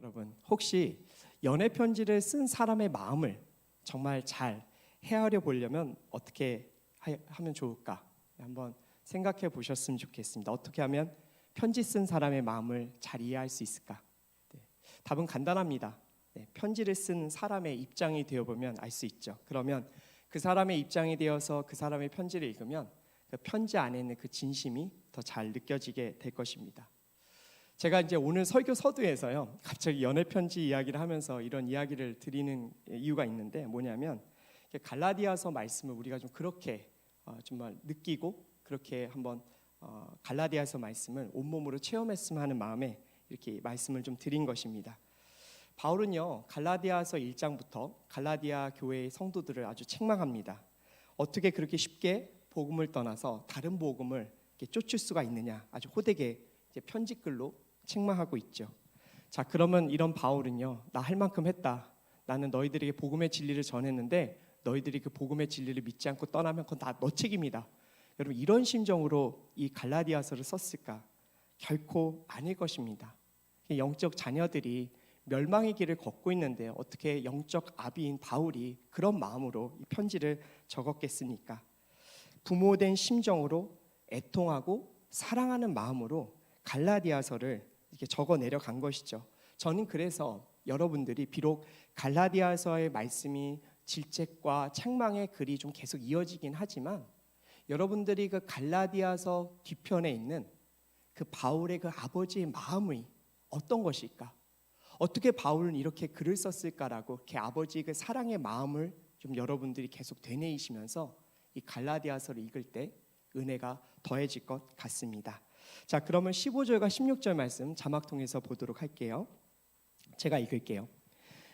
여러분, 혹시 연애 편지를 쓴 사람의 마음을 정말 잘 헤아려 보려면 어떻게 하면 좋을까? 한번 생각해 보셨으면 좋겠습니다. 어떻게 하면 편지 쓴 사람의 마음을 잘 이해할 수 있을까? 답은 간단합니다. 편지를 쓴 사람의 입장이 되어보면 알 수 있죠. 그러면 그 사람의 입장이 되어서 그 사람의 편지를 읽으면 그 편지 안에 있는 그 진심이 더 잘 느껴지게 될 것입니다. 제가 이제 오늘 설교 서두에서요, 갑자기 연애 편지 이야기를 하면서 이런 이야기를 드리는 이유가 있는데 뭐냐면 갈라디아서 말씀을 우리가 좀 그렇게 정말 느끼고 그렇게 한번 갈라디아서 말씀을 온몸으로 체험했으면 하는 마음에 이렇게 말씀을 좀 드린 것입니다. 바울은요, 갈라디아서 1장부터 갈라디아 교회의 성도들을 아주 책망합니다. 어떻게 그렇게 쉽게 복음을 떠나서 다른 복음을 이렇게 쫓을 수가 있느냐, 아주 호되게 이제 편지글로 책망하고 있죠. 자, 그러면 이런 바울은요, 나 할 만큼 했다. 나는 너희들에게 복음의 진리를 전했는데 너희들이 그 복음의 진리를 믿지 않고 떠나면 그건 다 너 책임이다. 여러분, 이런 심정으로 이 갈라디아서를 썼을까? 결코 아닐 것입니다. 영적 자녀들이 멸망의 길을 걷고 있는데 어떻게 영적 아비인 바울이 그런 마음으로 이 편지를 적었겠습니까? 부모된 심정으로 애통하고 사랑하는 마음으로 갈라디아서를 이렇게 적어 내려간 것이죠. 저는 그래서 여러분들이 비록 갈라디아서의 말씀이 질책과 책망의 글이 좀 계속 이어지긴 하지만 여러분들이 그 갈라디아서 뒤편에 있는 그 바울의 그 아버지의 마음이 어떤 것일까? 어떻게 바울은 이렇게 글을 썼을까라고 이렇게 아버지의 그 사랑의 마음을 좀 여러분들이 계속 되뇌이시면서 이 갈라디아서를 읽을 때 은혜가 더해질 것 같습니다. 자, 그러면 15절과 16절 말씀 자막 통해서 보도록 할게요. 제가 읽을게요.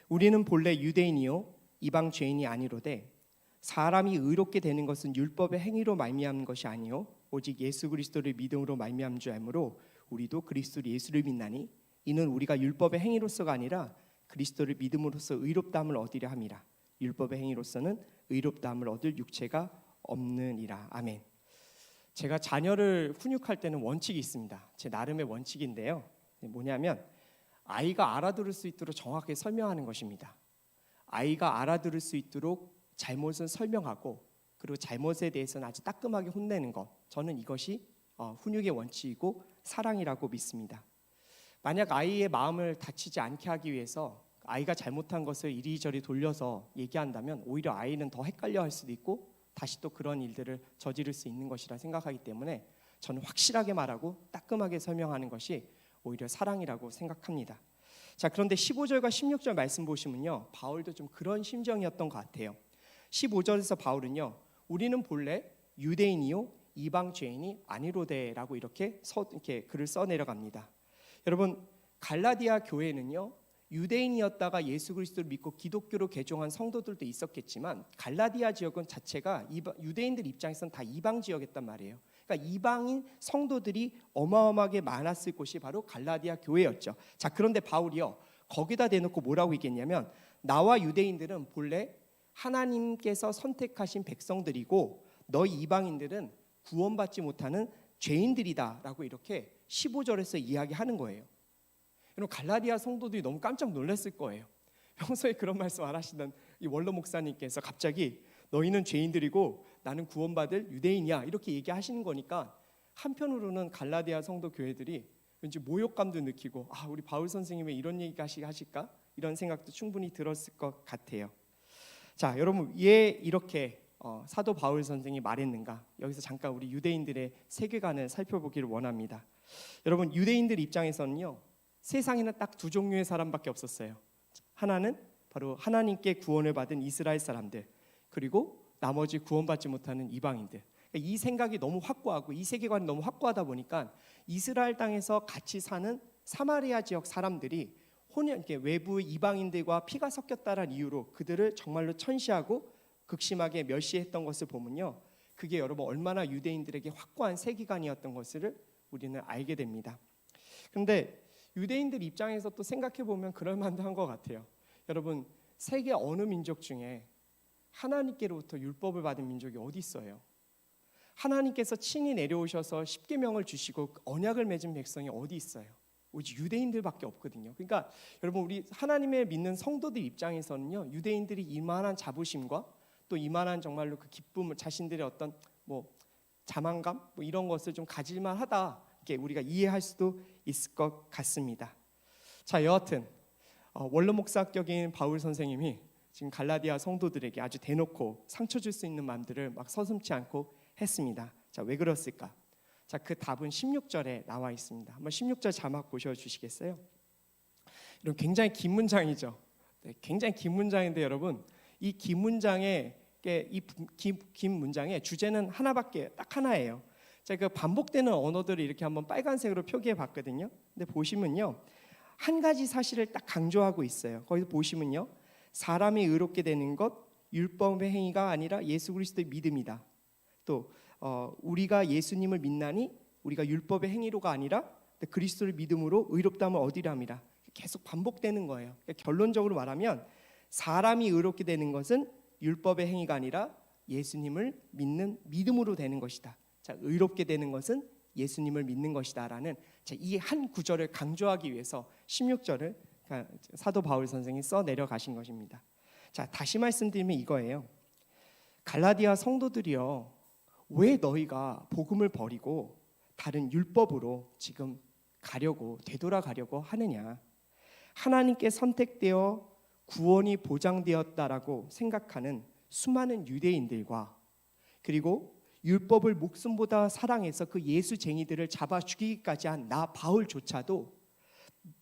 우리는 본래 유대인이요 이방 죄인이 아니로되 사람이 의롭게 되는 것은 율법의 행위로 말미암은 것이 아니요 오직 예수 그리스도를 믿음으로 말미암은 줄 알므로 우리도 그리스도 예수를 믿나니 이는 우리가 율법의 행위로서가 아니라 그리스도를 믿음으로써 의롭다함을 얻으려 함이라. 율법의 행위로서는 의롭다함을 얻을 육체가 없느니라. 아멘. 제가 자녀를 훈육할 때는 원칙이 있습니다. 제 나름의 원칙인데요. 뭐냐면 아이가 알아들을 수 있도록 정확하게 설명하는 것입니다. 아이가 알아들을 수 있도록 잘못은 설명하고 그리고 잘못에 대해서는 아주 따끔하게 혼내는 것. 저는 이것이 훈육의 원칙이고 사랑이라고 믿습니다. 만약 아이의 마음을 다치지 않게 하기 위해서 아이가 잘못한 것을 이리저리 돌려서 얘기한다면 오히려 아이는 더 헷갈려 할 수도 있고 다시 또 그런 일들을 저지를 수 있는 것이라 생각하기 때문에 저는 확실하게 말하고 따끔하게 설명하는 것이 오히려 사랑이라고 생각합니다. 자, 그런데 15절과 16절 말씀 보시면요, 바울도 좀 그런 심정이었던 것 같아요. 15절에서 바울은요, 우리는 본래 유대인이요 이방 죄인이 아니로되라고 이렇게 글을 써 내려갑니다. 여러분, 갈라디아 교회는요, 유대인이었다가 예수 그리스도를 믿고 기독교로 개종한 성도들도 있었겠지만 갈라디아 지역은 자체가 유대인들 입장에서는 다 이방 지역이었단 말이에요. 그러니까 이방인 성도들이 어마어마하게 많았을 곳이 바로 갈라디아 교회였죠. 자, 그런데 바울이요, 거기다 대놓고 뭐라고 얘기했냐면 나와 유대인들은 본래 하나님께서 선택하신 백성들이고 너희 이방인들은 구원받지 못하는 죄인들이다라고 이렇게 15절에서 이야기하는 거예요. 여러분, 갈라디아 성도들이 너무 깜짝 놀랐을 거예요. 평소에 그런 말씀 안 하시던 이 원로 목사님께서 갑자기 너희는 죄인들이고 나는 구원받을 유대인이야 이렇게 얘기하시는 거니까 한편으로는 갈라디아 성도 교회들이 왠지 모욕감도 느끼고 우리 바울 선생님 왜 이런 얘기 하실까? 이런 생각도 충분히 들었을 것 같아요. 자, 여러분, 왜 이렇게 사도 바울 선생이 말했는가? 여기서 잠깐 우리 유대인들의 세계관을 살펴보기를 원합니다. 여러분, 유대인들 입장에서는요, 세상에는 딱 두 종류의 사람밖에 없었어요. 하나는 바로 하나님께 구원을 받은 이스라엘 사람들, 그리고 나머지 구원받지 못하는 이방인들. 이 생각이 너무 확고하고 이 세계관이 너무 확고하다 보니까 이스라엘 땅에서 같이 사는 사마리아 지역 사람들이 외부 이방인들과 피가 섞였다는 이유로 그들을 정말로 천시하고 극심하게 멸시했던 것을 보면요, 그게 여러분 얼마나 유대인들에게 확고한 세계관이었던 것을 우리는 알게 됩니다. 그런데 유대인들 입장에서 또 생각해 보면 그럴 만도 한 것 같아요. 여러분, 세계 어느 민족 중에 하나님께로부터 율법을 받은 민족이 어디 있어요? 하나님께서 친히 내려오셔서 십계명을 주시고 언약을 맺은 백성이 어디 있어요? 오직 유대인들밖에 없거든요. 그러니까 여러분 우리 하나님의 믿는 성도들 입장에서는요, 유대인들이 이만한 자부심과 또 이만한 정말로 그 기쁨을 자신들의 어떤 뭐 자만감 뭐 이런 것을 좀 가질만하다 이렇게 우리가 이해할 수도 있을 것 같습니다. 자, 여하튼 원로 목사격인 바울 선생님이 지금 갈라디아 성도들에게 아주 대놓고 상처 줄 수 있는 말들을 막 서슴지 않고 했습니다. 자, 왜 그랬을까? 자, 그 답은 16절에 나와 있습니다. 한번 16절 자막 보셔주시겠어요? 이런 굉장히 긴 문장이죠. 네, 굉장히 긴 문장인데 여러분 이 긴 문장의 긴 문장의 주제는 하나밖에 딱 하나예요. 자, 그 반복되는 언어들을 이렇게 한번 빨간색으로 표기해 봤거든요. 근데 보시면요, 한 가지 사실을 딱 강조하고 있어요. 거기서 보시면요, 사람이 의롭게 되는 것 율법의 행위가 아니라 예수 그리스도의 믿음이다. 또 우리가 예수님을 믿나니 우리가 율법의 행위로가 아니라 그리스도를 믿음으로 의롭다함을 얻으리라. 계속 반복되는 거예요. 그러니까 결론적으로 말하면 사람이 의롭게 되는 것은 율법의 행위가 아니라 예수님을 믿는 믿음으로 되는 것이다. 자, 의롭게 되는 것은 예수님을 믿는 것이다라는 이 한 구절을 강조하기 위해서 16절을 사도 바울 선생이 써 내려가신 것입니다. 자, 다시 말씀드리면 이거예요. 갈라디아 성도들이요, 왜 너희가 복음을 버리고 다른 율법으로 지금 되돌아가려고 하느냐? 하나님께 선택되어 구원이 보장되었다라고 생각하는 수많은 유대인들과 그리고 율법을 목숨보다 사랑해서 그 예수쟁이들을 잡아 죽이기까지 한 나 바울조차도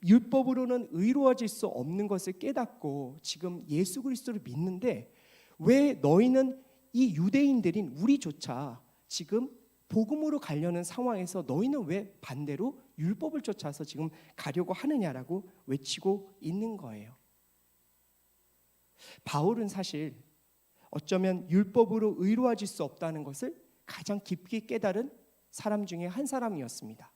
율법으로는 의로워질 수 없는 것을 깨닫고 지금 예수 그리스도를 믿는데 왜 너희는 이 유대인들인 우리조차 지금 복음으로 가려는 상황에서 너희는 왜 반대로 율법을 쫓아서 지금 가려고 하느냐라고 외치고 있는 거예요. 바울은 사실 어쩌면 율법으로 의로워질 수 없다는 것을 가장 깊이 깨달은 사람 중에 한 사람이었습니다.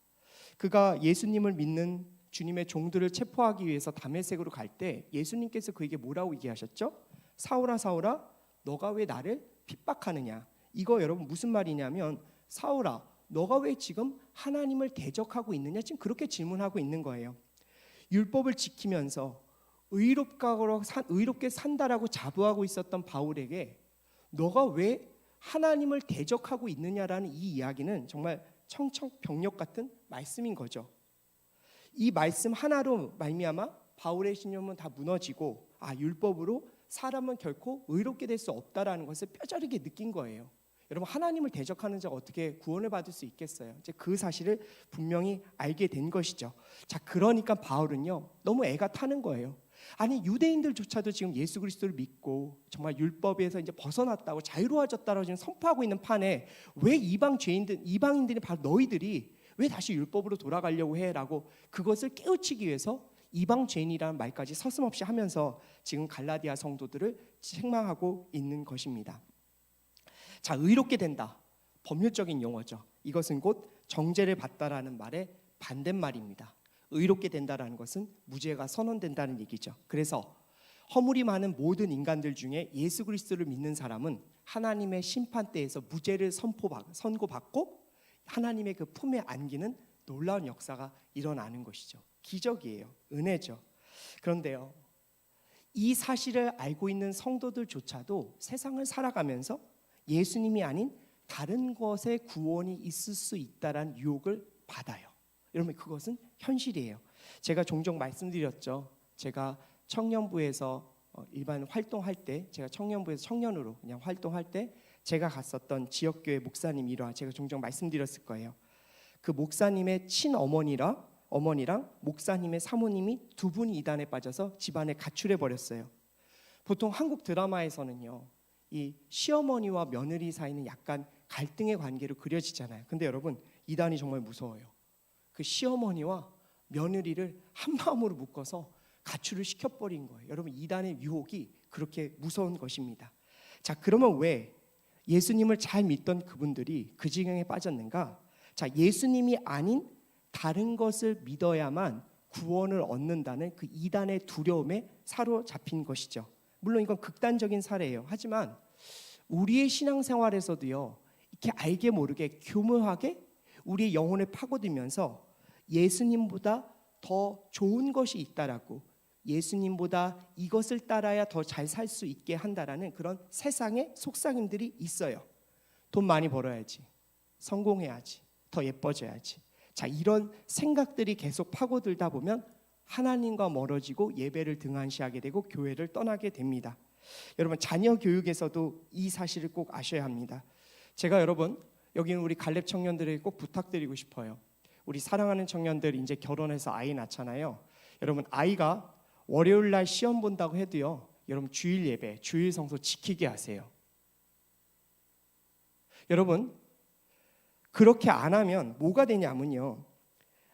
그가 예수님을 믿는 주님의 종들을 체포하기 위해서 다메섹으로 갈 때 예수님께서 그에게 뭐라고 얘기하셨죠? 사울아 사울아 너가 왜 나를 핍박하느냐. 이거 여러분 무슨 말이냐면 사울아 너가 왜 지금 하나님을 대적하고 있느냐, 지금 그렇게 질문하고 있는 거예요. 율법을 지키면서 의롭게 산다라고 자부하고 있었던 바울에게 너가 왜 하나님을 대적하고 있느냐라는 이 이야기는 정말 청천벽력 같은 말씀인 거죠. 이 말씀 하나로 말미암아 바울의 신념은 다 무너지고 율법으로 사람은 결코 의롭게 될 수 없다라는 것을 뼈저리게 느낀 거예요. 여러분 하나님을 대적하는 자가 어떻게 구원을 받을 수 있겠어요? 이제 그 사실을 분명히 알게 된 것이죠. 자, 그러니까 바울은요 너무 애가 타는 거예요. 아니 유대인들조차도 지금 예수 그리스도를 믿고 정말 율법에서 이제 벗어났다고 자유로워졌다고 지금 선포하고 있는 판에 왜 이방인들이 바로 너희들이 왜 다시 율법으로 돌아가려고 해라고 그것을 깨우치기 위해서 이방 죄인이라는 말까지 서슴없이 하면서 지금 갈라디아 성도들을 책망하고 있는 것입니다. 자, 의롭게 된다. 법률적인 용어죠. 이것은 곧 정죄를 받다라는 말의 반대말입니다. 의롭게 된다라는 것은 무죄가 선언된다는 얘기죠. 그래서 허물이 많은 모든 인간들 중에 예수 그리스도를 믿는 사람은 하나님의 심판대에서 무죄를 선고받고 하나님의 그 품에 안기는 놀라운 역사가 일어나는 것이죠. 기적이에요. 은혜죠. 그런데요, 이 사실을 알고 있는 성도들조차도 세상을 살아가면서 예수님이 아닌 다른 것에 구원이 있을 수 있다라는 유혹을 받아요. 여러분 그것은 현실이에요. 제가 종종 말씀드렸죠. 제가 청년부에서 일반 활동할 때, 제가 청년부에서 청년으로 그냥 활동할 때 제가 갔었던 지역교회 목사님 일화 제가 종종 말씀드렸을 거예요. 그 목사님의 친어머니랑 목사님의 사모님이 두 분이 이단에 빠져서 집안에 가출해 버렸어요. 보통 한국 드라마에서는요, 이 시어머니와 며느리 사이는 약간 갈등의 관계로 그려지잖아요. 근데 여러분 이단이 정말 무서워요. 그 시어머니와 며느리를 한 마음으로 묶어서 가출을 시켜버린 거예요. 여러분 이단의 유혹이 그렇게 무서운 것입니다. 자, 그러면 왜 예수님을 잘 믿던 그분들이 그 지경에 빠졌는가? 자, 예수님이 아닌 다른 것을 믿어야만 구원을 얻는다는 그 이단의 두려움에 사로잡힌 것이죠. 물론 이건 극단적인 사례예요. 하지만 우리의 신앙생활에서도요, 이렇게 알게 모르게 교묘하게 우리의 영혼을 파고들면서 예수님보다 더 좋은 것이 있다라고, 예수님보다 이것을 따라야 더 잘 살 수 있게 한다라는 그런 세상의 속삭임들이 있어요. 돈 많이 벌어야지, 성공해야지, 더 예뻐져야지. 자, 이런 생각들이 계속 파고들다 보면 하나님과 멀어지고 예배를 등한시하게 되고 교회를 떠나게 됩니다. 여러분, 자녀 교육에서도 이 사실을 꼭 아셔야 합니다. 제가 여러분, 여기 우리 갈렙 청년들에게 꼭 부탁드리고 싶어요. 우리 사랑하는 청년들 이제 결혼해서 아이 낳잖아요. 여러분, 아이가 월요일 날 시험 본다고 해도요, 여러분 주일 예배, 주일 성소 지키게 하세요. 여러분, 그렇게 안 하면 뭐가 되냐면요,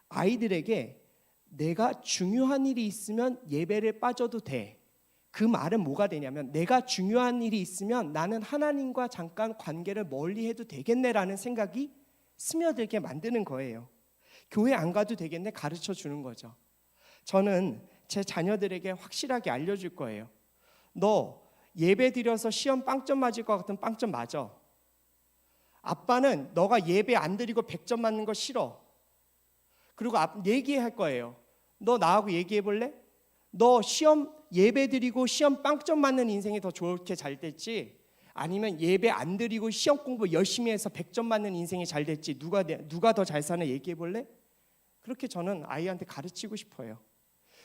아이들에게 내가 중요한 일이 있으면 예배를 빠져도 돼. 그 말은 뭐가 되냐면, 내가 중요한 일이 있으면 나는 하나님과 잠깐 관계를 멀리 해도 되겠네라는 생각이 스며들게 만드는 거예요. 교회 안 가도 되겠네 가르쳐 주는 거죠. 저는 제 자녀들에게 확실하게 알려줄 거예요. 너 예배 드려서 시험 빵점 맞을 것 같으면 빵점 맞아. 아빠는 너가 예배 안 드리고 100점 맞는 거 싫어. 그리고 얘기할 거예요. 너 나하고 얘기해 볼래? 너 시험 예배 드리고 시험 빵점 맞는 인생이 더 좋게 잘 됐지? 아니면 예배 안 드리고 시험 공부 열심히 해서 100점 맞는 인생이 잘 됐지? 누가 더 잘 사나 얘기해 볼래? 그렇게 저는 아이한테 가르치고 싶어요.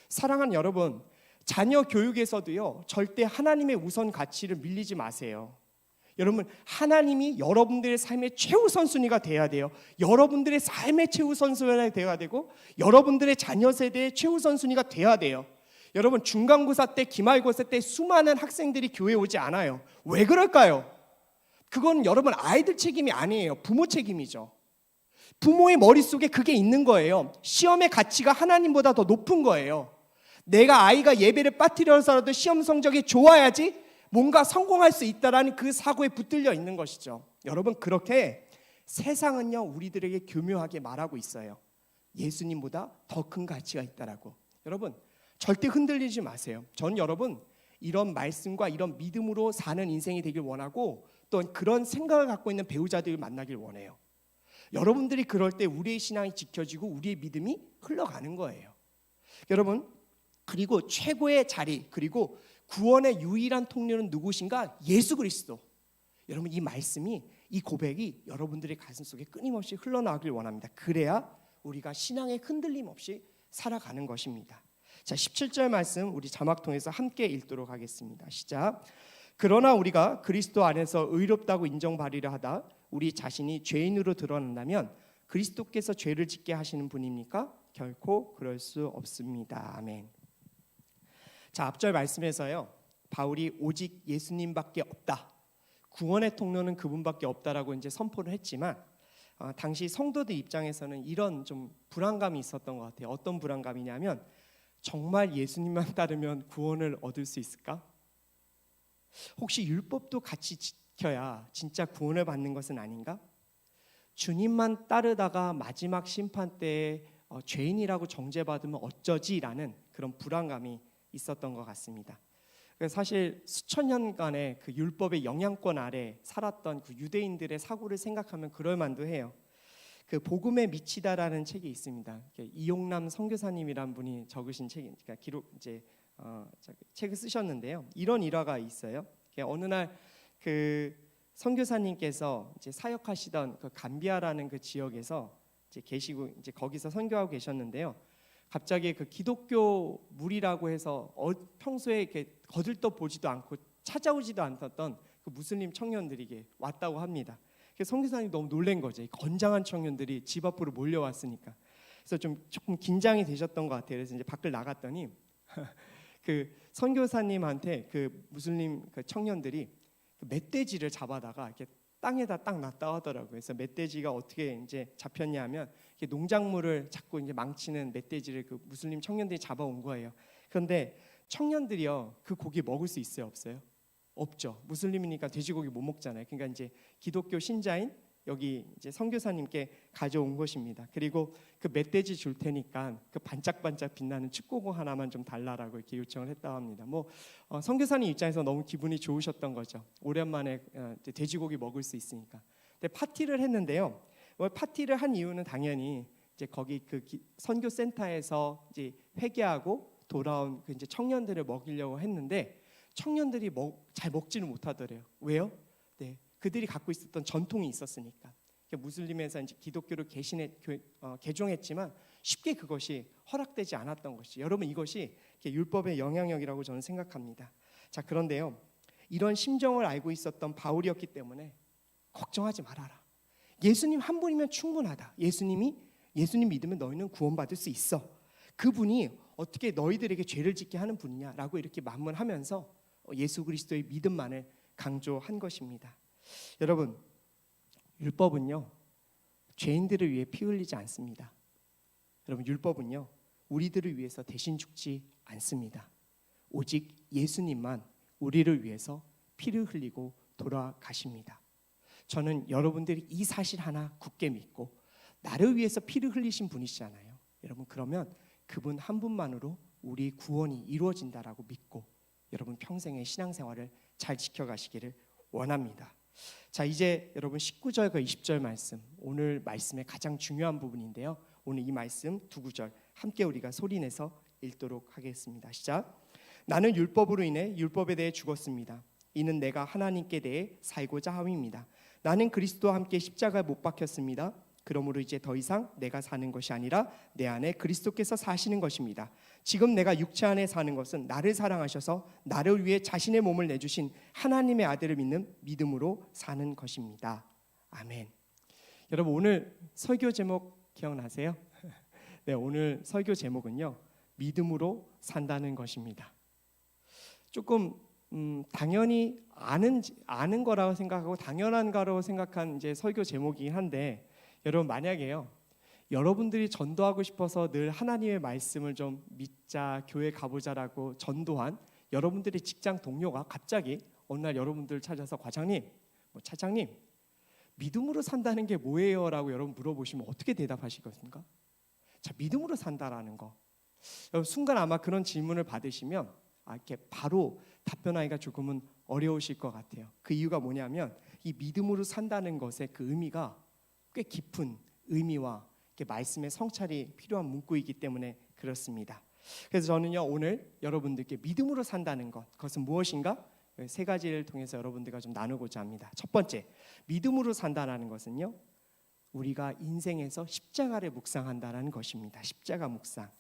사랑하는 여러분, 자녀 교육에서도요, 절대 하나님의 우선 가치를 밀리지 마세요. 여러분, 하나님이 여러분들의 삶의 최우선순위가 돼야 돼요. 여러분들의 삶의 최우선순위가 돼야 되고, 여러분들의 자녀 세대의 최우선순위가 돼야 돼요. 여러분, 중간고사 때, 기말고사 때 수많은 학생들이 교회에 오지 않아요. 왜 그럴까요? 그건 여러분 아이들 책임이 아니에요. 부모 책임이죠. 부모의 머릿속에 그게 있는 거예요. 시험의 가치가 하나님보다 더 높은 거예요. 내가 아이가 예배를 빠뜨려서라도 시험 성적이 좋아야지 뭔가 성공할 수 있다라는 그 사고에 붙들려 있는 것이죠. 여러분, 그렇게 세상은요, 우리들에게 교묘하게 말하고 있어요. 예수님보다 더 큰 가치가 있다라고. 여러분, 절대 흔들리지 마세요. 전 여러분, 이런 말씀과 이런 믿음으로 사는 인생이 되길 원하고, 또 그런 생각을 갖고 있는 배우자들을 만나길 원해요. 여러분들이 그럴 때 우리의 신앙이 지켜지고 우리의 믿음이 흘러가는 거예요. 여러분, 그리고 최고의 자리, 그리고 구원의 유일한 통로는 누구신가? 예수 그리스도. 여러분, 이 말씀이, 이 고백이 여러분들의 가슴 속에 끊임없이 흘러나오길 원합니다. 그래야 우리가 신앙에 흔들림 없이 살아가는 것입니다. 자, 17절 말씀 우리 자막 통해서 함께 읽도록 하겠습니다. 시작. 그러나 우리가 그리스도 안에서 의롭다고 인정받으려 하다 우리 자신이 죄인으로 드러난다면 그리스도께서 죄를 짓게 하시는 분입니까? 결코 그럴 수 없습니다. 아멘. 자, 앞절 말씀에서요, 바울이 오직 예수님밖에 없다, 구원의 통로는 그분밖에 없다라고 이제 선포를 했지만, 당시 성도들 입장에서는 이런 좀 불안감이 있었던 것 같아요. 어떤 불안감이냐면, 정말 예수님만 따르면 구원을 얻을 수 있을까? 혹시 율법도 같이 지켜야 진짜 구원을 받는 것은 아닌가? 주님만 따르다가 마지막 심판 때에 죄인이라고 정죄받으면 어쩌지라는 그런 불안감이 있었던 것 같습니다. 사실 수천 년간의 그 율법의 영향권 아래 살았던 그 유대인들의 사고를 생각하면 그럴 만도 해요. 그 복음에 미치다라는 책이 있습니다. 이용남 선교사님이란 분이 적으신 책이, 그러니까 책을 쓰셨는데요. 이런 일화가 있어요. 어느 날 그 선교사님께서 이제 사역하시던 그 감비아라는 그 지역에서 이제 계시고 이제 거기서 선교하고 계셨는데요. 갑자기 그 기독교 무리라고 해서 평소에 이렇게 거들떠 보지도 않고 찾아오지도 않았던 그 무슬림 청년들이 왔다고 합니다. 그래서 선교사님이 너무 놀란 거죠. 건장한 청년들이 집 앞으로 몰려왔으니까. 그래서 조금 긴장이 되셨던 것 같아요. 그래서 이제 밖을 나갔더니 그 선교사님한테 그 무슬림 그 청년들이 그 멧돼지를 잡아다가 이렇게 땅에다 딱 놨다 하더라고요. 그래서 멧돼지가 어떻게 이제 잡혔냐면, 농작물을 자꾸 이제 망치는 멧돼지를 그 무슬림 청년들이 잡아온 거예요. 그런데 청년들이요, 그 고기 먹을 수 있어요, 없어요? 없죠. 무슬림이니까 돼지고기 못 먹잖아요. 그러니까 이제 기독교 신자인 여기 이제 선교사님께 가져온 것입니다. 그리고 그 멧돼지 줄 테니까 그 반짝반짝 빛나는 축구공 하나만 좀 달라라고 이렇게 요청을 했다고 합니다. 선교사님 입장에서 너무 기분이 좋으셨던 거죠. 오랜만에 돼지고기 먹을 수 있으니까. 근데 파티를 했는데요. 파티를 한 이유는 당연히 이제 거기 선교 센터에서 이제 회개하고 돌아온 그 이제 청년들을 먹이려고 했는데 청년들이 잘 먹지는 못하더래요. 왜요? 네, 그들이 갖고 있었던 전통이 있었으니까. 무슬림에서 이제 기독교를 개종했지만 쉽게 그것이 허락되지 않았던 것이. 여러분 이것이 율법의 영향력이라고 저는 생각합니다. 자, 그런데요, 이런 심정을 알고 있었던 바울이었기 때문에 걱정하지 말아라. 예수님 한 분이면 충분하다. 예수님 믿으면 너희는 구원받을 수 있어. 그분이 어떻게 너희들에게 죄를 짓게 하는 분이냐라고 이렇게 만문하면서 예수 그리스도의 믿음만을 강조한 것입니다. 여러분, 율법은요, 죄인들을 위해 피 흘리지 않습니다. 여러분, 율법은요, 우리들을 위해서 대신 죽지 않습니다. 오직 예수님만 우리를 위해서 피를 흘리고 돌아가십니다. 저는 여러분들이 이 사실 하나 굳게 믿고, 나를 위해서 피를 흘리신 분이시잖아요. 여러분, 그러면 그분 한 분만으로 우리 구원이 이루어진다라고 믿고 여러분 평생의 신앙생활을 잘 지켜가시기를 원합니다. 자, 이제 여러분 19절과 20절 말씀, 오늘 말씀의 가장 중요한 부분인데요. 오늘 이 말씀 두 구절 함께 우리가 소리내서 읽도록 하겠습니다. 시작. 나는 율법으로 인해 율법에 대해 죽었습니다. 이는 내가 하나님께 대해 살고자 함입니다. 나는 그리스도와 함께 십자가에 못 박혔습니다. 그러므로 이제 더 이상 내가 사는 것이 아니라 내 안에 그리스도께서 사시는 것입니다. 지금 내가 육체 안에 사는 것은 나를 사랑하셔서 나를 위해 자신의 몸을 내주신 하나님의 아들을 믿는 믿음으로 사는 것입니다. 아멘. 여러분, 오늘 설교 제목 기억나세요? 네, 오늘 설교 제목은요, 믿음으로 산다는 것입니다. 조금 당연히 아는 거라고 생각하고 당연한 거라고 생각한 이제 설교 제목이긴 한데, 여러분 만약에요, 여러분들이 전도하고 싶어서 늘 하나님의 말씀을 좀 믿자, 교회 가보자라고 전도한 여러분들의 직장 동료가 갑자기 어느 날 여러분들 찾아서 과장님, 차장님, 믿음으로 산다는 게 뭐예요? 라고 여러분 물어보시면 어떻게 대답하시겠습니까? 자, 믿음으로 산다라는 거, 여러분 순간 아마 그런 질문을 받으시면 이렇게 바로 답변하기가 조금은 어려우실 것 같아요. 그 이유가 뭐냐면 이 믿음으로 산다는 것의 그 의미가 꽤 깊은 의미와 말씀의 성찰이 필요한 문구이기 때문에 그렇습니다. 그래서 저는요, 오늘 여러분들께 믿음으로 산다는 것, 그것은 무엇인가? 세 가지를 통해서 여러분들과 좀 나누고자 합니다. 첫 번째, 믿음으로 산다는 것은요, 우리가 인생에서 십자가를 묵상한다는 것입니다. 십자가 묵상.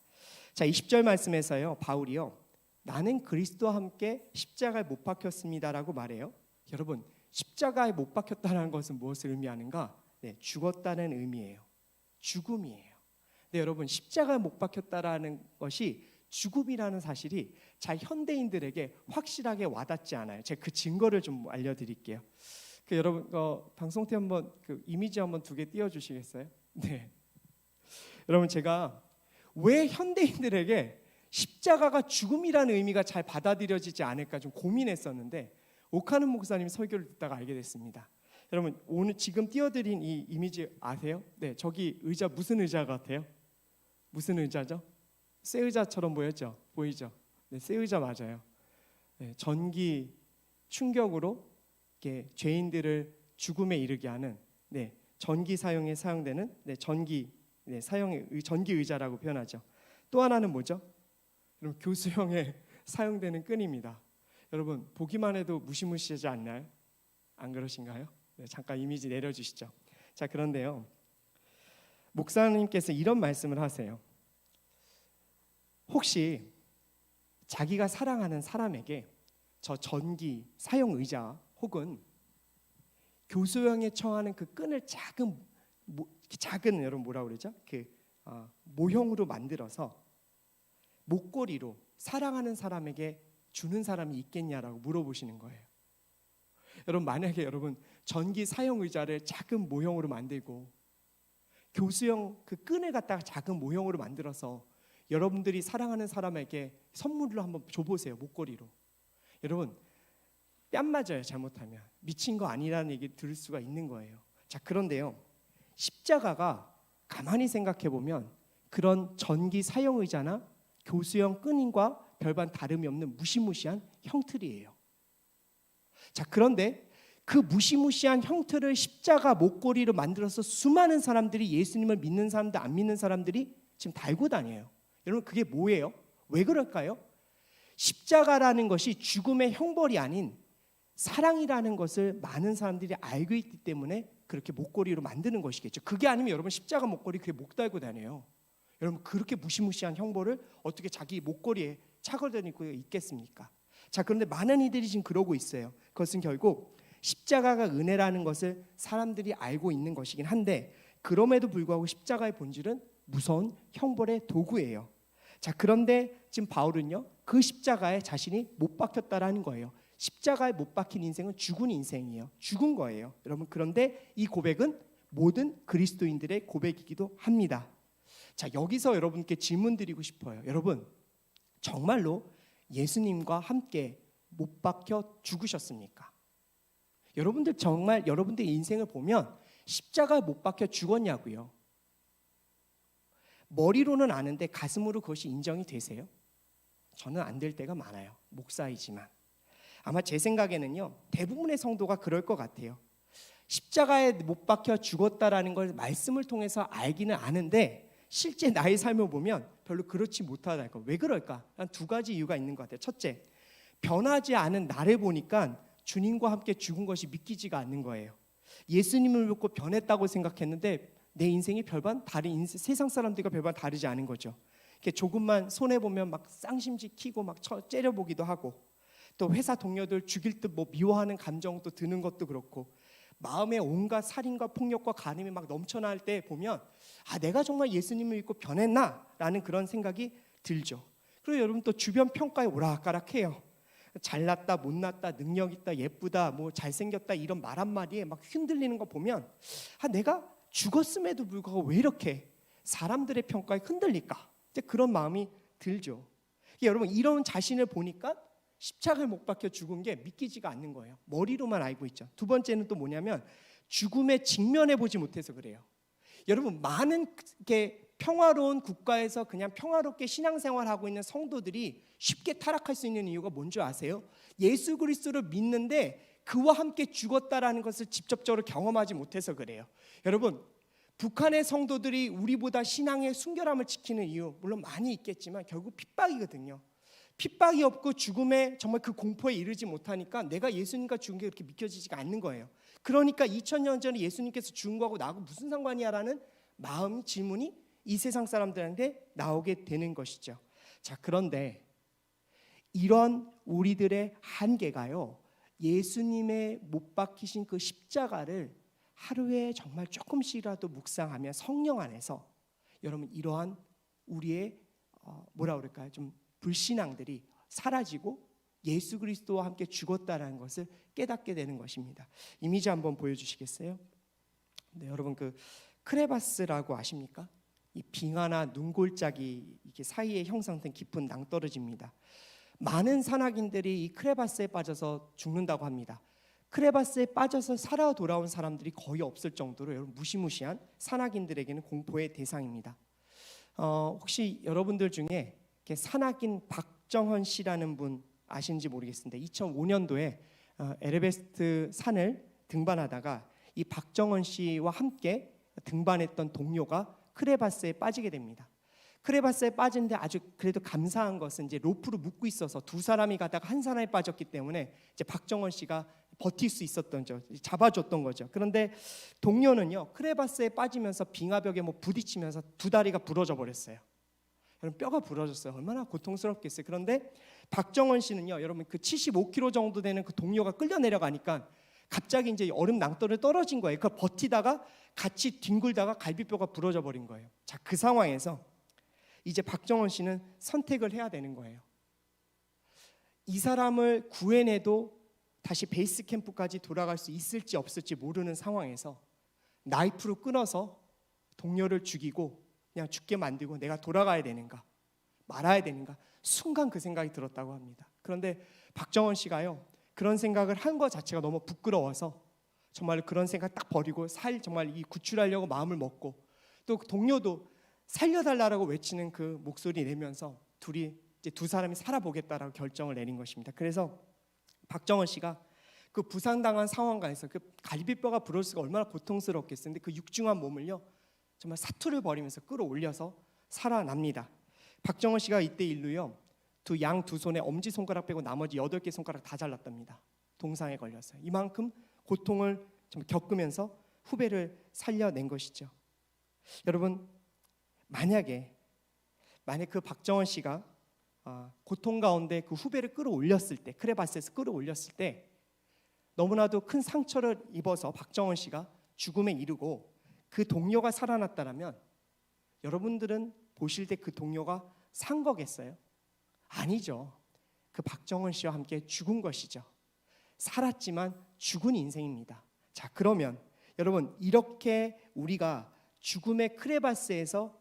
자, 20절 말씀에서요, 바울이요, 나는 그리스도와 함께 십자가에 못 박혔습니다라고 말해요. 여러분, 십자가에 못 박혔다는 것은 무엇을 의미하는가? 네, 죽었다는 의미예요. 죽음이에요. 근데 여러분, 십자가에 못 박혔다라는 것이 죽음이라는 사실이 잘 현대인들에게 확실하게 와닿지 않아요. 제가 그 증거를 좀 알려드릴게요. 여러분 방송팀 한번 이미지 한번 2개 띄워주시겠어요? 네. 여러분, 제가 왜 현대인들에게 십자가가 죽음이라는 의미가 잘 받아들여지지 않을까 좀 고민했었는데 오카는 목사님 설교를 듣다가 알게 됐습니다. 여러분, 오늘 지금 띄워드린 이 이미지 아세요? 네, 저기 의자 무슨 의자 같아요? 무슨 의자죠? 새 의자처럼 보이죠? 네, 새 의자 맞아요. 네, 전기 충격으로 이렇게 죄인들을 죽음에 이르게 하는 전기 사용에 사용되는 전기 의자라고 표현하죠. 또 하나는 뭐죠? 여러분, 교수형에 사용되는 끈입니다. 여러분, 보기만 해도 무시무시하지 않나요? 안 그러신가요? 네, 잠깐 이미지 내려주시죠. 자, 그런데요, 목사님께서 이런 말씀을 하세요. 혹시 자기가 사랑하는 사람에게 저 전기 사용 의자 혹은 교수형에 처하는 그 끈을 작은 여러분 뭐라 그러죠? 모형으로 만들어서 목걸이로 사랑하는 사람에게 주는 사람이 있겠냐라고 물어보시는 거예요. 여러분, 만약에 여러분 전기 사용 의자를 작은 모형으로 만들고 교수형 그 끈을 갖다가 작은 모형으로 만들어서 여러분들이 사랑하는 사람에게 선물로 한번 줘보세요. 목걸이로. 여러분, 뺨 맞아요. 잘못하면 미친 거 아니라는 얘기 들을 수가 있는 거예요. 자, 그런데요, 십자가가 가만히 생각해 보면 그런 전기 사용 의자나 교수형 끈과 별반 다름이 없는 무시무시한 형틀이에요. 자, 그런데 그 무시무시한 형태를 십자가 목걸이로 만들어서 수많은 사람들이 예수님을 믿는 사람들 안 믿는 사람들이 지금 달고 다녀요. 여러분 그게 뭐예요? 왜 그럴까요? 십자가라는 것이 죽음의 형벌이 아닌 사랑이라는 것을 많은 사람들이 알고 있기 때문에 그렇게 목걸이로 만드는 것이겠죠. 그게 아니면 여러분 십자가 목걸이 그게 못 달고 다녀요. 여러분 그렇게 무시무시한 형벌을 어떻게 자기 목걸이에 차고 다니고 있겠습니까? 자, 그런데 많은 이들이 지금 그러고 있어요. 그것은 결국 십자가가 은혜라는 것을 사람들이 알고 있는 것이긴 한데 그럼에도 불구하고 십자가의 본질은 무서운 형벌의 도구예요. 자, 그런데 지금 바울은요 그 십자가에 자신이 못 박혔다라는 거예요. 십자가에 못 박힌 인생은 죽은 인생이에요. 죽은 거예요. 여러분 그런데 이 고백은 모든 그리스도인들의 고백이기도 합니다. 자, 여기서 여러분께 질문 드리고 싶어요. 여러분 정말로 예수님과 함께 못 박혀 죽으셨습니까? 여러분들 정말 여러분들 인생을 보면 십자가에 못 박혀 죽었냐고요? 머리로는 아는데 가슴으로 그것이 인정이 되세요? 저는 안 될 때가 많아요. 목사이지만 아마 제 생각에는요 대부분의 성도가 그럴 것 같아요. 십자가에 못 박혀 죽었다라는 걸 말씀을 통해서 알기는 아는데 실제 나의 삶을 보면 별로 그렇지 못하다는 거. 왜 그럴까? 한 두 가지 이유가 있는 것 같아요. 첫째, 변하지 않은 나를 보니까 주님과 함께 죽은 것이 믿기지가 않는 거예요. 예수님을 믿고 변했다고 생각했는데 내 인생이 별반 다른 세상 사람들과 별반 다르지 않은 거죠. 이렇게 조금만 손해 보면 막 쌍심지 키고 막 째려보기도 하고 또 회사 동료들 죽일 듯 뭐 미워하는 감정도 드는 것도 그렇고 마음에 온갖 살인과 폭력과 간음이 막 넘쳐날 때 보면 아 내가 정말 예수님을 믿고 변했나라는 그런 생각이 들죠. 그리고 여러분 또 주변 평가에 오락가락해요. 잘났다 못났다 능력 있다 예쁘다 뭐 잘생겼다 이런 말 한마디에 막 흔들리는 거 보면 아 내가 죽었음에도 불구하고 왜 이렇게 사람들의 평가에 흔들릴까? 이제 그런 마음이 들죠. 여러분 이런 자신을 보니까 십자가에 못 박혀 죽은 게 믿기지가 않는 거예요. 머리로만 알고 있죠. 두 번째는 또 뭐냐면 죽음에 직면해 보지 못해서 그래요. 여러분 많은 게 평화로운 국가에서 그냥 평화롭게 신앙생활하고 있는 성도들이 쉽게 타락할 수 있는 이유가 뭔지 아세요? 예수 그리스도를 믿는데 그와 함께 죽었다라는 것을 직접적으로 경험하지 못해서 그래요. 여러분 북한의 성도들이 우리보다 신앙의 순결함을 지키는 이유 물론 많이 있겠지만 결국 핍박이거든요. 핍박이 없고 죽음에 정말 그 공포에 이르지 못하니까 내가 예수님과 죽은 게 그렇게 믿겨지지가 않는 거예요. 그러니까 2000년 전에 예수님께서 죽은 거하고 나하고 무슨 상관이야라는 마음 질문이 이 세상 사람들한테 나오게 되는 것이죠. 자, 그런데 이런 우리들의 한계가요. 예수님의 못 박히신 그 십자가를 하루에 정말 조금씩이라도 묵상하며 성령 안에서 여러분 이러한 우리의 뭐라 그럴까요? 좀 불신앙들이 사라지고 예수 그리스도와 함께 죽었다라는 것을 깨닫게 되는 것입니다. 이미지 한번 보여주시겠어요? 네, 여러분 그 크레바스라고 아십니까? 이 빙하나 눈골짜기 이게 사이에 형성된 깊은 낭떠러지입니다. 많은 산악인들이 이 크레바스에 빠져서 죽는다고 합니다. 크레바스에 빠져서 살아 돌아온 사람들이 거의 없을 정도로 여러분 무시무시한 산악인들에게는 공포의 대상입니다. 혹시 여러분들 중에 산악인 박정헌 씨라는 분 아시는지 모르겠습니다. 2005년도에 에베레스트 산을 등반하다가 이 박정헌 씨와 함께 등반했던 동료가 크레바스에 빠지게 됩니다. 크레바스에 빠진데 아주 그래도 감사한 것은 이제 로프로 묶고 있어서 두 사람이 가다가 한 사람이 빠졌기 때문에 이제 박정헌 씨가 버틸 수 있었던 죠. 잡아줬던 거죠. 그런데 동료는요 크레바스에 빠지면서 빙하벽에 뭐 부딪히면서 두 다리가 부러져 버렸어요. 여러분 뼈가 부러졌어요. 얼마나 고통스럽겠어요. 그런데 박정헌 씨는요, 여러분 그 75kg 정도 되는 그 동료가 끌려 내려가니까 갑자기 이제 얼음 낭떠러지 떨어진 거예요. 그걸 버티다가 같이 뒹굴다가 갈비뼈가 부러져 버린 거예요. 자, 그 상황에서 이제 박정헌 씨는 선택을 해야 되는 거예요. 이 사람을 구해내도 다시 베이스 캠프까지 돌아갈 수 있을지 없을지 모르는 상황에서 나이프로 끊어서 동료를 죽이고 그냥 죽게 만들고 내가 돌아가야 되는가 말아야 되는가 순간 그 생각이 들었다고 합니다. 그런데 박정헌 씨가요 그런 생각을 한 것 자체가 너무 부끄러워서 정말 그런 생각 딱 버리고 정말 이 구출하려고 마음을 먹고 또 동료도 살려달라고 외치는 그 목소리 내면서 둘이 이제 두 사람이 살아보겠다라고 결정을 내린 것입니다. 그래서 박정헌 씨가 그 부상당한 상황가에서 그 갈비뼈가 부러질 수가 얼마나 고통스럽겠어요. 근데 그 육중한 몸을요 정말 사투를 벌이면서 끌어올려서 살아납니다. 박정원 씨가 이때 일로요 양 두 손에 엄지 손가락 빼고 나머지 8개 손가락 다 잘랐답니다. 동상에 걸려서 이만큼 고통을 좀 겪으면서 후배를 살려낸 것이죠. 여러분 만약 그 박정원 씨가 고통 가운데 그 후배를 끌어올렸을 때, 크레바스에서 끌어올렸을 때 너무나도 큰 상처를 입어서 박정원 씨가 죽음에 이르고 그 동료가 살아났다면 여러분들은 보실 때 그 동료가 산 거겠어요? 아니죠. 그 박정원 씨와 함께 죽은 것이죠. 살았지만 죽은 인생입니다. 자, 그러면 여러분 이렇게 우리가 죽음의 크레바스에서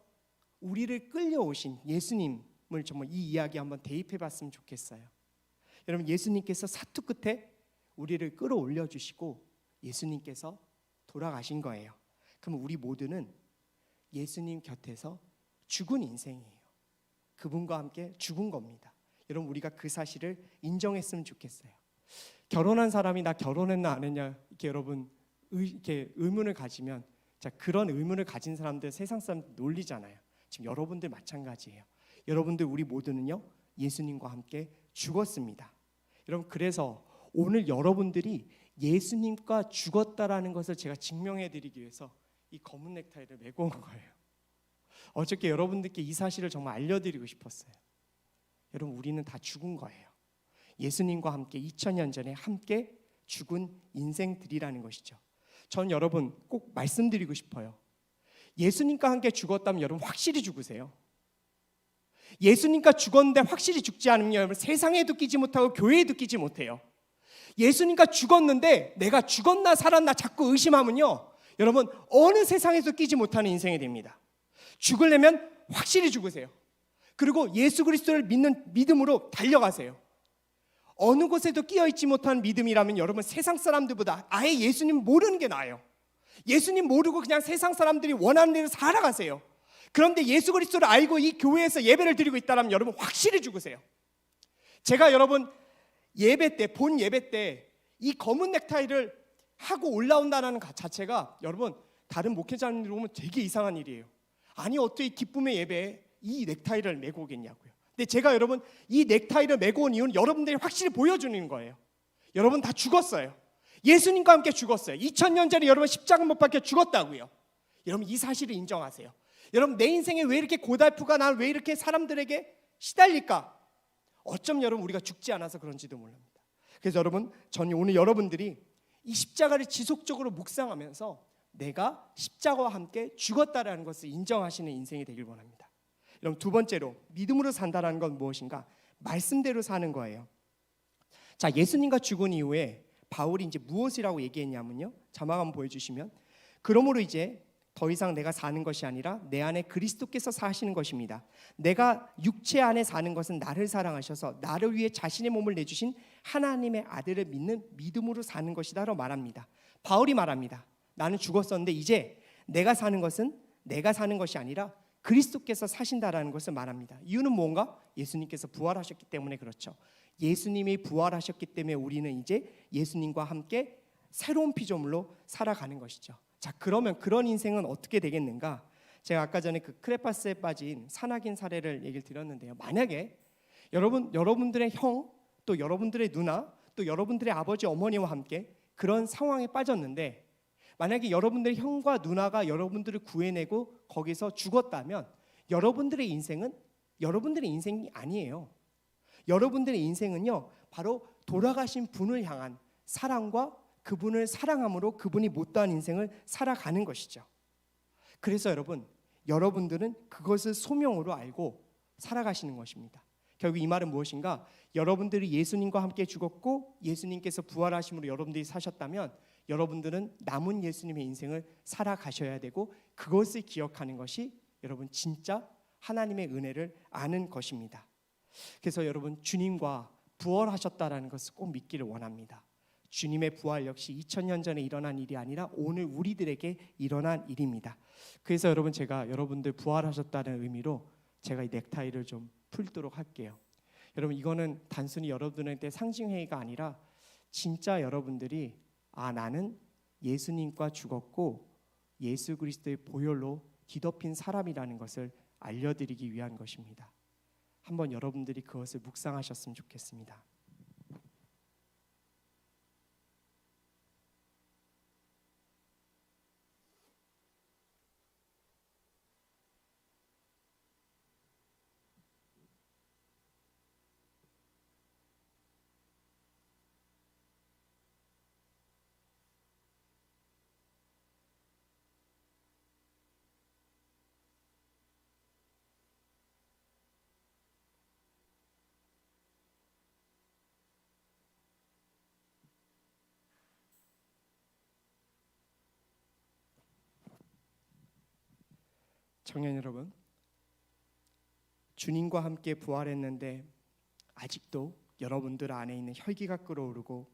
우리를 끌려오신 예수님을 정말 이 이야기 한번 대입해 봤으면 좋겠어요. 여러분 예수님께서 사투 끝에 우리를 끌어올려 주시고 예수님께서 돌아가신 거예요. 그럼 우리 모두는 예수님 곁에서 죽은 인생이에요. 그분과 함께 죽은 겁니다. 여러분 우리가 그 사실을 인정했으면 좋겠어요. 결혼한 사람이 나 결혼했나 안 했냐 이렇게 여러분 이렇게 의문을 가지면 자 그런 의문을 가진 사람들 세상 사람들 놀리잖아요. 지금 여러분들 마찬가지예요. 여러분들 우리 모두는요 예수님과 함께 죽었습니다. 여러분 그래서 오늘 여러분들이 예수님과 죽었다라는 것을 제가 증명해드리기 위해서 이 검은 넥타이를 메고 온 거예요. 어저께 여러분들께 이 사실을 정말 알려드리고 싶었어요. 여러분 우리는 다 죽은 거예요. 예수님과 함께 2000년 전에 함께 죽은 인생들이라는 것이죠. 전 여러분 꼭 말씀드리고 싶어요. 예수님과 함께 죽었다면 여러분 확실히 죽으세요. 예수님과 죽었는데 확실히 죽지 않으면 여러분 세상에도 끼지 못하고 교회에도 끼지 못해요. 예수님과 죽었는데 내가 죽었나 살았나 자꾸 의심하면요 여러분 어느 세상에서 끼지 못하는 인생이 됩니다. 죽으려면 확실히 죽으세요. 그리고 예수 그리스도를 믿는 믿음으로 달려가세요. 어느 곳에도 끼어있지 못한 믿음이라면 여러분 세상 사람들보다 아예 예수님 모르는 게 나아요. 예수님 모르고 그냥 세상 사람들이 원하는 대로 살아가세요. 그런데 예수 그리스도를 알고 이 교회에서 예배를 드리고 있다면 여러분 확실히 죽으세요. 제가 여러분 예배 때 본 예배 때 이 검은 넥타이를 하고 올라온다는 자체가 여러분 다른 목회자님들 보면 되게 이상한 일이에요. 아니 어떻게 기쁨의 예배에 이 넥타이를 메고 오겠냐고요. 근데 제가 여러분 이 넥타이를 메고 온 이유는 여러분들이 확실히 보여주는 거예요. 여러분 다 죽었어요. 예수님과 함께 죽었어요. 2000년 전에 여러분 십자가 못 박혀 죽었다고요. 여러분 이 사실을 인정하세요. 여러분 내 인생에 왜 이렇게 고달프가 난 왜 이렇게 사람들에게 시달릴까? 어쩜 여러분 우리가 죽지 않아서 그런지도 모릅니다. 그래서 여러분 저는 오늘 여러분들이 이 십자가를 지속적으로 묵상하면서 내가 십자가와 함께 죽었다라는 것을 인정하시는 인생이 되길 원합니다. 여러분 두 번째로 믿음으로 산다라는 건 무엇인가? 말씀대로 사는 거예요. 자 예수님과 죽은 이후에 바울이 이제 무엇이라고 얘기했냐면요. 자막 한번 보여주시면 그러므로 이제 더 이상 내가 사는 것이 아니라 내 안에 그리스도께서 사시는 것입니다. 내가 육체 안에 사는 것은 나를 사랑하셔서 나를 위해 자신의 몸을 내주신 하나님의 아들을 믿는 믿음으로 사는 것이다라고 말합니다. 바울이 말합니다. 나는 죽었었는데 이제 내가 사는 것은 내가 사는 것이 아니라 그리스도께서 사신다라는 것을 말합니다. 이유는 뭔가? 예수님께서 부활하셨기 때문에 그렇죠. 예수님이 부활하셨기 때문에 우리는 이제 예수님과 함께 새로운 피조물로 살아가는 것이죠. 자 그러면 그런 인생은 어떻게 되겠는가? 제가 아까 전에 그 크레파스에 빠진 산악인 사례를 얘기를 드렸는데요. 만약에 여러분들의 형, 또 여러분들의 누나, 또 여러분들의 아버지, 어머니와 함께 그런 상황에 빠졌는데 만약에 여러분들의 형과 누나가 여러분들을 구해내고 거기서 죽었다면 여러분들의 인생은 여러분들의 인생이 아니에요. 여러분들의 인생은요 바로 돌아가신 분을 향한 사랑과 그분을 사랑함으로 그분이 못다한 인생을 살아가는 것이죠. 그래서 여러분들은 그것을 소명으로 알고 살아가시는 것입니다. 결국 이 말은 무엇인가? 여러분들이 예수님과 함께 죽었고 예수님께서 부활하심으로 여러분들이 사셨다면 여러분들은 남은 예수님의 인생을 살아가셔야 되고 그것을 기억하는 것이 여러분 진짜 하나님의 은혜를 아는 것입니다. 그래서 여러분 주님과 부활하셨다라는 것을 꼭 믿기를 원합니다. 주님의 부활 역시 2000년 전에 일어난 일이 아니라 오늘 우리들에게 일어난 일입니다. 그래서 여러분 제가 여러분들 부활하셨다는 의미로 제가 이 넥타이를 좀 풀도록 할게요. 여러분 이거는 단순히 여러분들한테 상징회의가 아니라 진짜 여러분들이 나는 예수님과 죽었고 예수 그리스도의 보혈로 뒤덮인 사람이라는 것을 알려드리기 위한 것입니다. 한번 여러분들이 그것을 묵상하셨으면 좋겠습니다. 청년 여러분, 주님과 함께 부활했는데 아직도 여러분들 안에 있는 혈기가 끓어오르고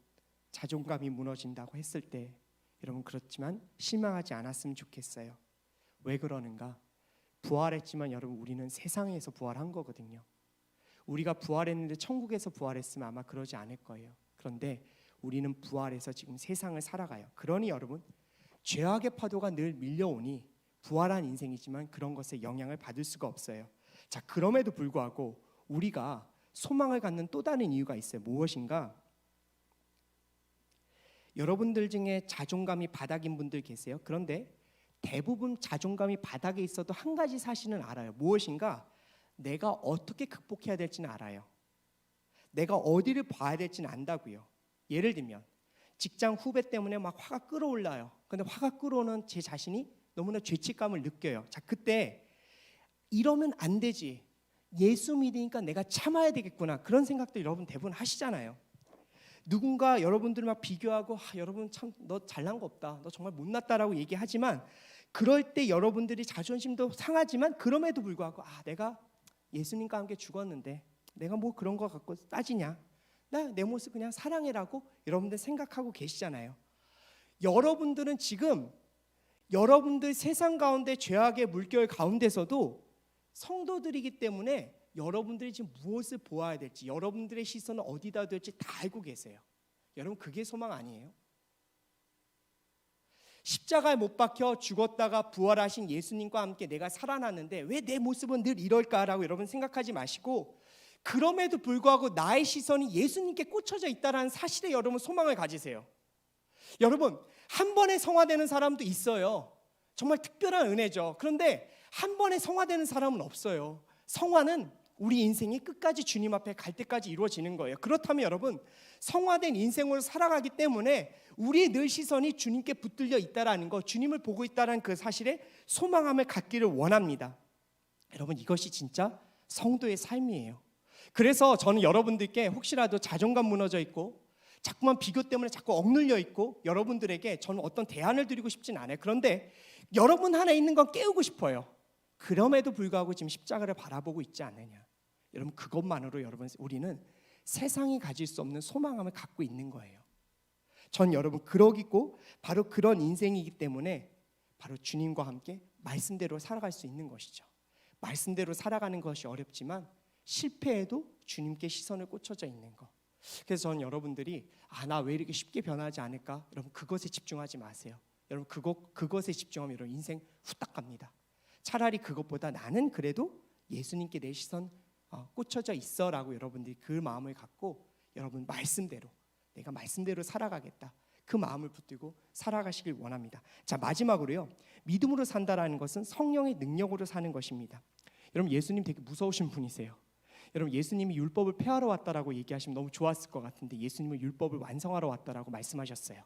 자존감이 무너진다고 했을 때 여러분, 그렇지만 실망하지 않았으면 좋겠어요. 왜 그러는가? 부활했지만 여러분, 우리는 세상에서 부활한 거거든요. 우리가 부활했는데 천국에서 부활했으면 아마 그러지 않을 거예요. 그런데 우리는 부활해서 지금 세상을 살아가요. 그러니 여러분, 죄악의 파도가 늘 밀려오니 부활한 인생이지만 그런 것에 영향을 받을 수가 없어요. 자, 그럼에도 불구하고 우리가 소망을 갖는 또 다른 이유가 있어요. 무엇인가? 여러분들 중에 자존감이 바닥인 분들 계세요. 그런데 대부분 자존감이 바닥에 있어도 한 가지 사실은 알아요. 무엇인가? 내가 어떻게 극복해야 될지는 알아요. 내가 어디를 봐야 될지는 안다고요. 예를 들면 직장 후배 때문에 막 화가 끓어올라요. 근데 화가 끓어오는 제 자신이 너무나 죄책감을 느껴요. 자, 그때 이러면 안 되지. 예수 믿으니까 내가 참아야 되겠구나. 그런 생각도 여러분 대부분 하시잖아요. 누군가 여러분들 막 비교하고 여러분 참 너 잘난 거 없다. 너 정말 못났다라고 얘기하지만 그럴 때 여러분들이 자존심도 상하지만 그럼에도 불구하고 내가 예수님과 함께 죽었는데 내가 뭐 그런 거 갖고 따지냐. 나 내 모습 그냥 사랑해라고 여러분들 생각하고 계시잖아요. 여러분들은 지금 여러분들 세상 가운데 죄악의 물결 가운데서도 성도들이기 때문에 여러분들이 지금 무엇을 보아야 될지, 여러분들의 시선을 어디다 둘지 다 알고 계세요. 여러분, 그게 소망 아니에요? 십자가에 못 박혀 죽었다가 부활하신 예수님과 함께 내가 살아났는데 왜 내 모습은 늘 이럴까라고 여러분 생각하지 마시고, 그럼에도 불구하고 나의 시선이 예수님께 꽂혀져 있다는 사실에 여러분 소망을 가지세요. 여러분, 한 번에 성화되는 사람도 있어요. 정말 특별한 은혜죠. 그런데 한 번에 성화되는 사람은 없어요. 성화는 우리 인생이 끝까지 주님 앞에 갈 때까지 이루어지는 거예요. 그렇다면 여러분, 성화된 인생으로 살아가기 때문에 우리의 늘 시선이 주님께 붙들려 있다라는 거, 주님을 보고 있다는 그 사실에 소망함을 갖기를 원합니다. 여러분, 이것이 진짜 성도의 삶이에요. 그래서 저는 여러분들께 혹시라도 자존감 무너져 있고 자꾸만 비교 때문에 자꾸 억눌려 있고 여러분들에게 저는 어떤 대안을 드리고 싶진 않아요. 그런데 여러분 안에 있는 건 깨우고 싶어요. 그럼에도 불구하고 지금 십자가를 바라보고 있지 않느냐. 여러분, 그것만으로 여러분, 우리는 세상이 가질 수 없는 소망함을 갖고 있는 거예요. 전 여러분 그러기고 바로 그런 인생이기 때문에 바로 주님과 함께 말씀대로 살아갈 수 있는 것이죠. 말씀대로 살아가는 것이 어렵지만 실패해도 주님께 시선을 꽂혀져 있는 것. 그래서 저는 여러분들이 나 왜 이렇게 쉽게 변하지 않을까? 여러분, 그것에 집중하지 마세요. 여러분, 그것에 집중하면 여러분 인생 후딱 갑니다. 차라리 그것보다 나는 그래도 예수님께 내 시선 꽂혀져 있어라고 여러분들이 그 마음을 갖고 여러분 말씀대로, 내가 말씀대로 살아가겠다, 그 마음을 붙들고 살아가시길 원합니다. 자, 마지막으로요, 믿음으로 산다라는 것은 성령의 능력으로 사는 것입니다. 여러분, 예수님 되게 무서우신 분이세요. 여러분, 예수님이 율법을 폐하러 왔다라고 얘기하시면 너무 좋았을 것 같은데 예수님은 율법을 완성하러 왔다라고 말씀하셨어요.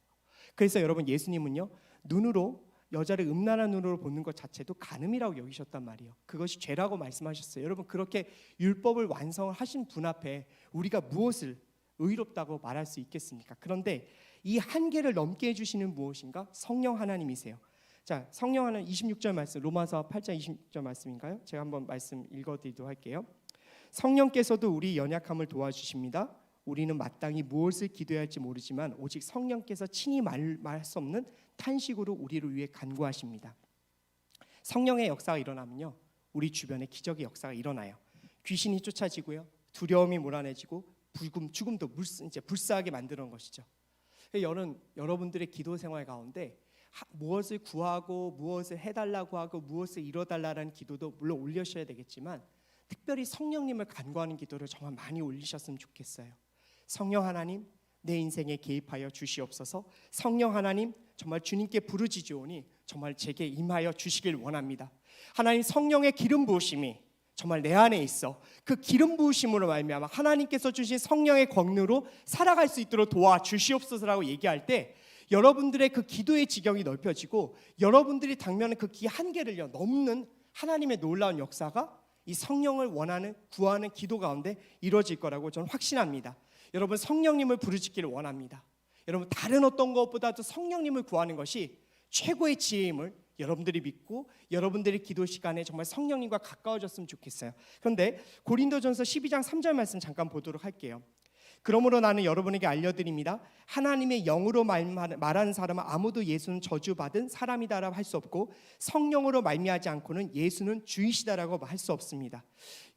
그래서 여러분, 예수님은요, 눈으로 여자를 음란한 눈으로 보는 것 자체도 간음이라고 여기셨단 말이에요. 그것이 죄라고 말씀하셨어요. 여러분, 그렇게 율법을 완성하신 분 앞에 우리가 무엇을 의롭다고 말할 수 있겠습니까? 그런데 이 한계를 넘게 해주시는 무엇인가? 성령 하나님이세요. 자, 성령 하나님 26절 말씀, 로마서 8장 26절 말씀인가요? 제가 한번 말씀 읽어드리도록 할게요. 성령께서도 우리 연약함을 도와주십니다. 우리는 마땅히 무엇을 기도해야 할지 모르지만 오직 성령께서 친히 말할 수 없는 탄식으로 우리를 위해 간구하십니다. 성령의 역사가 일어나면요, 우리 주변에 기적의 역사가 일어나요. 귀신이 쫓아지고요, 두려움이 몰아내지고 죽음도 이제 불사하게 만드는 것이죠. 여러분들의 기도 생활 가운데 무엇을 구하고 무엇을 해달라고 하고 무엇을 이뤄달라는 기도도 물론 올리셔야 되겠지만 특별히 성령님을 간구하는 기도를 정말 많이 올리셨으면 좋겠어요. 성령 하나님, 내 인생에 개입하여 주시옵소서. 성령 하나님, 정말 주님께 부르짖으오니 정말 제게 임하여 주시길 원합니다. 하나님, 성령의 기름 부으심이 정말 내 안에 있어 그 기름 부으심으로 말미암아 하나님께서 주신 성령의 권능으로 살아갈 수 있도록 도와주시옵소서라고 얘기할 때 여러분들의 그 기도의 지경이 넓혀지고 여러분들이 당면한 그 기 한계를 넘는 하나님의 놀라운 역사가 이 성령을 원하는 구하는 기도 가운데 이루어질 거라고 저는 확신합니다. 여러분, 성령님을 부르짖기를 원합니다. 여러분, 다른 어떤 것보다도 성령님을 구하는 것이 최고의 지혜임을 여러분들이 믿고 여러분들의 기도 시간에 정말 성령님과 가까워졌으면 좋겠어요. 그런데 고린도전서 12장 3절 말씀 잠깐 보도록 할게요. 그러므로 나는 여러분에게 알려드립니다. 하나님의 영으로 말하는 사람은 아무도 예수는 저주받은 사람이다라고 할 수 없고 성령으로 말미하지 않고는 예수는 주이시다라고 할 수 없습니다.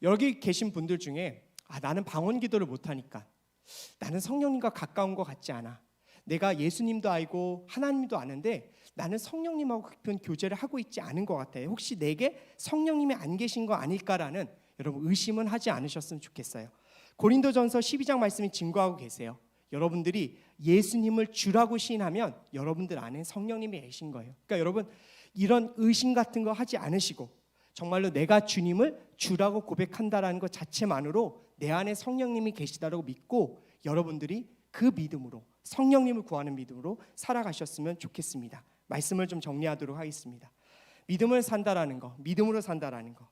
여기 계신 분들 중에 나는 방언 기도를 못하니까 나는 성령님과 가까운 것 같지 않아. 내가 예수님도 알고 하나님도 아는데 나는 성령님하고 깊은 교제를 하고 있지 않은 것 같아요. 혹시 내게 성령님이 안 계신 거 아닐까라는 여러분 의심은 하지 않으셨으면 좋겠어요. 고린도전서 12장 말씀이 증거하고 계세요. 여러분들이 예수님을 주라고 시인하면 여러분들 안에 성령님이 계신 거예요. 그러니까 여러분, 이런 의심 같은 거 하지 않으시고 정말로 내가 주님을 주라고 고백한다라는 것 자체만으로 내 안에 성령님이 계시다라고 믿고 여러분들이 그 믿음으로 성령님을 구하는 믿음으로 살아가셨으면 좋겠습니다. 말씀을 좀 정리하도록 하겠습니다. 믿음을 산다라는 거, 믿음으로 산다라는 거,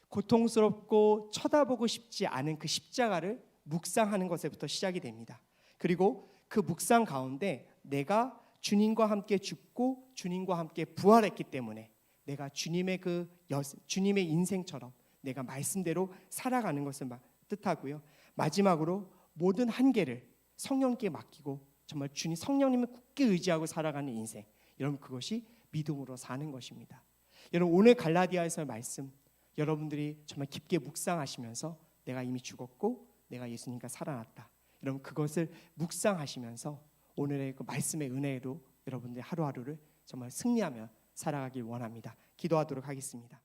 고통스럽고 쳐다보고 싶지 않은 그 십자가를 묵상하는 것에부터 시작이 됩니다. 그리고 그 묵상 가운데 내가 주님과 함께 죽고 주님과 함께 부활했기 때문에 내가 주님의 주님의 인생처럼 내가 말씀대로 살아가는 것을 뜻하고요. 마지막으로 모든 한계를 성령님께 맡기고 정말 주님 성령님을 굳게 의지하고 살아가는 인생, 여러분 그것이 믿음으로 사는 것입니다. 여러분, 오늘 갈라디아에서의 말씀 여러분들이 정말 깊게 묵상하시면서 내가 이미 죽었고 내가 예수님과 살아났다, 여러분 그것을 묵상하시면서 오늘의 그 말씀의 은혜로 여러분들의 하루하루를 정말 승리하며 살아가길 원합니다. 기도하도록 하겠습니다.